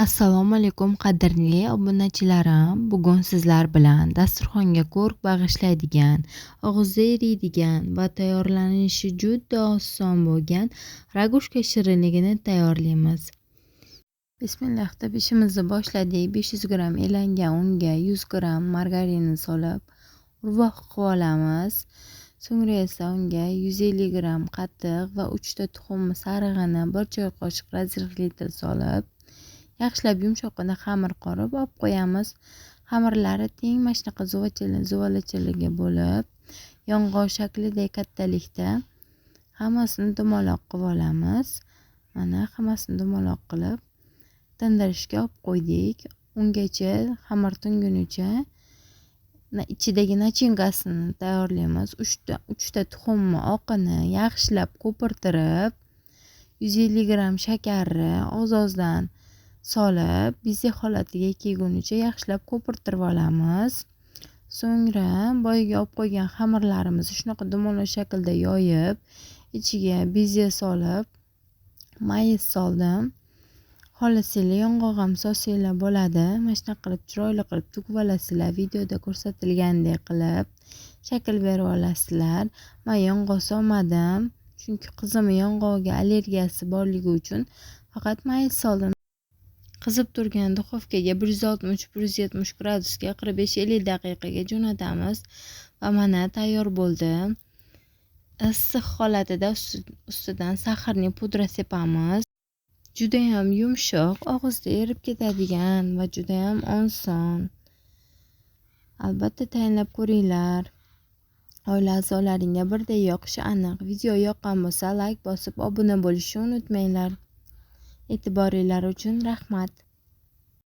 Assalomu alaykum qadrli obunachilarim. Bugun sizlar bilan dasturxonga ko'rk bag'ishlaydigan, og'izda eriydigan va tayyorlanishi juda oson bo'lgan ragushka shirinligini tayyorlaymiz. Bismillah deb ishimizni boshladik. 500 gramm elangan unga 100 gramm margarinni solib urvoq qilib olamiz. So'ngra esa unga 150 gramm qatiq va 3 ta tuxum sarig'ini 1 choy qoshiq razrixli solib yaxshilab yumshoqqina xamir qorib olib qo'yamiz. Xamirlari teng mana shunaqa zuvalachalarga bo'lib, yong'oq shaklidagi kattalikda hammasini dumaloq qilib olamiz. Mana hammasini dumaloq qilib tindirishga olib qo'ydik. Ungacha xamir tungunicha ichidagi nachinkasini tayyorlaymiz. 3 ta tuxumni oqini yaxshilab ko'pirtirib, 150 gramm shakarni oz-ozdan solib, bize holatiga kelgunicha yaxshilab ko'pirtirib olamiz. So'ngra boyaga olib qo'ygan xamirlarimizni shunaqa dumaloq shaklda yoyib, ichiga bize solib, mayiz soldim. Xohlasanglar yong'oq ham solsanglar bo'ladi. Mana shunaqa qilib chiroyli qilib tugvalasizlar. Videoda ko'rsatilgandek qilib shakl berib olasizlar. Men yong'oq solmadim, chunki qizimning yong'oqga allergiyasi borligi uchun faqat mayiz soldim. Qizib turgan duxovkaga 160-170 gradusga 45-50 daqiqaga jo'natamiz va mana tayyor bo'ldi. Issiq holatida ustidan saharning pudra sepamiz. Juda ham yumshoq, og'izda erib ketadigan va juda ham oson. Albatta tayinlab ko'ringlar. Oila a'zolaringga birday yoqishi aniq. Video yoqqan bo'lsa like bosib obuna bo'lishni unutmanglar. E'tiboringlar uchun rahmat.